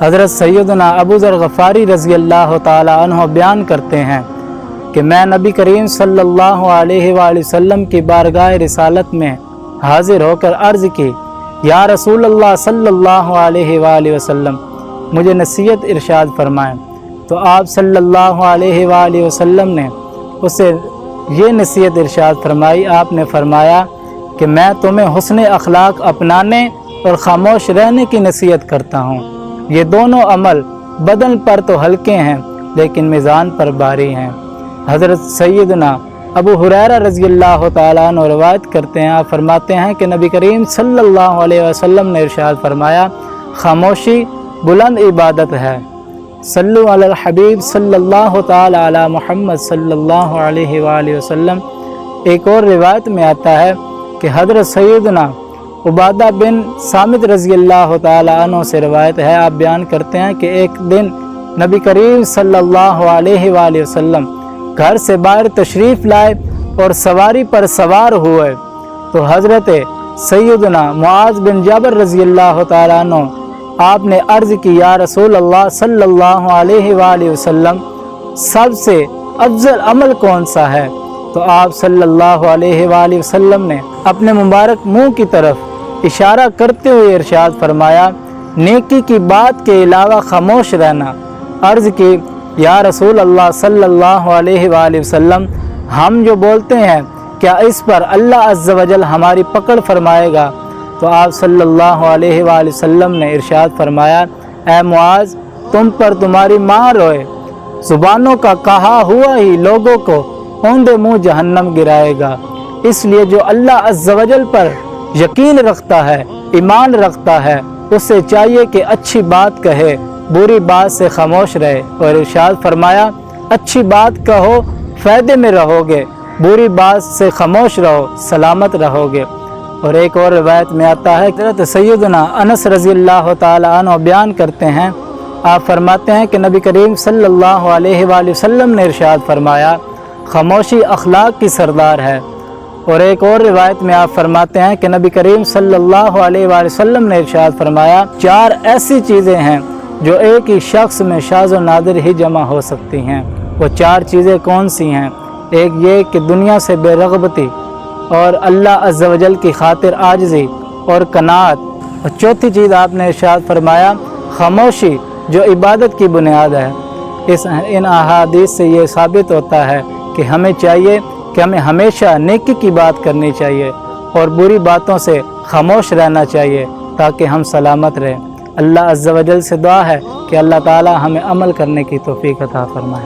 حضرت سیدنا ابو ذر غفاری رضی اللہ تعالیٰ عنہ بیان کرتے ہیں کہ میں نبی کریم صلی اللہ علیہ وآلہ وسلم کی بارگاہ رسالت میں حاضر ہو کر عرض کی، یا رسول اللہ صلی اللہ علیہ وآلہ وسلم مجھے نصیحت ارشاد فرمائیں۔ تو آپ صلی اللہ علیہ وآلہ وسلم نے اسے یہ نصیحت ارشاد فرمائی۔ آپ نے فرمایا کہ میں تمہیں حسن اخلاق اپنانے اور خاموش رہنے کی نصیحت کرتا ہوں۔ یہ دونوں عمل بدن پر تو ہلکے ہیں لیکن میزان پر بھاری ہیں۔ حضرت سیدنا ابو ہریرہ رضی اللہ تعالیٰ عنہ روایت کرتے ہیں، آپ فرماتے ہیں کہ نبی کریم صلی اللہ علیہ وسلم نے ارشاد فرمایا، خاموشی بلند عبادت ہے۔ صلو علی الحبیب صلی اللہ تعالیٰ علی محمد صلی اللہ علیہ وآلہ وسلم۔ ایک اور روایت میں آتا ہے کہ حضرت سیدنا عبادہ بن صامت رضی اللہ تعالیٰ عنہ سے روایت ہے، آپ بیان کرتے ہیں کہ ایک دن نبی کریم صلی اللہ علیہ وآلہ وسلم گھر سے باہر تشریف لائے اور سواری پر سوار ہوئے تو حضرت سیدنا معاذ بن جبل رضی اللہ تعالیٰ عنہ آپ نے عرض کی، یا رسول اللہ صلی اللہ علیہ وآلہ وسلم سب سے افضل عمل کون سا ہے؟ تو آپ صلی اللہ علیہ وآلہ وسلم نے اپنے مبارک منہ کی طرف اشارہ کرتے ہوئے ارشاد فرمایا، نیکی کی بات کے علاوہ خاموش رہنا۔ عرض کی، یا رسول اللہ صلی اللہ علیہ وآلہ وسلم ہم جو بولتے ہیں کیا اس پر اللہ عز و جل ہماری پکڑ فرمائے گا؟ تو آپ صلی اللہ علیہ وآلہ وسلم نے ارشاد فرمایا، اے معاذ تم پر تمہاری ماں روئے، زبانوں کا کہا ہوا ہی لوگوں کو اوندے منہ جہنم گرائے گا۔ اس لیے جو اللہ عز و جل پر یقین رکھتا ہے، ایمان رکھتا ہے، اسے چاہیے کہ اچھی بات کہے، بری بات سے خاموش رہے۔ اور ارشاد فرمایا، اچھی بات کہو فائدے میں رہو گے، بری بات سے خاموش رہو سلامت رہو گے۔ اور ایک اور روایت میں آتا ہے، حضرت سیدنا انس رضی اللہ تعالیٰ عنہ بیان کرتے ہیں، آپ فرماتے ہیں کہ نبی کریم صلی اللہ علیہ وآلہ وسلم نے ارشاد فرمایا، خاموشی اخلاق کی سردار ہے۔ اور ایک اور روایت میں آپ فرماتے ہیں کہ نبی کریم صلی اللہ علیہ وآلہ وسلم نے ارشاد فرمایا، چار ایسی چیزیں ہیں جو ایک ہی شخص میں شاذ و نادر ہی جمع ہو سکتی ہیں۔ وہ چار چیزیں کون سی ہیں؟ ایک یہ کہ دنیا سے بے رغبتی، اور اللہ عز و جل کی خاطر عاجزی اور قناعت، اور چوتھی چیز آپ نے ارشاد فرمایا خاموشی جو عبادت کی بنیاد ہے۔ ان احادیث سے یہ ثابت ہوتا ہے کہ ہمیں چاہیے کہ ہمیں ہمیشہ نیکی کی بات کرنی چاہیے اور بری باتوں سے خاموش رہنا چاہیے تاکہ ہم سلامت رہیں۔ اللہ عز و جل سے دعا ہے کہ اللہ تعالی ہمیں عمل کرنے کی توفیق عطا فرمائے۔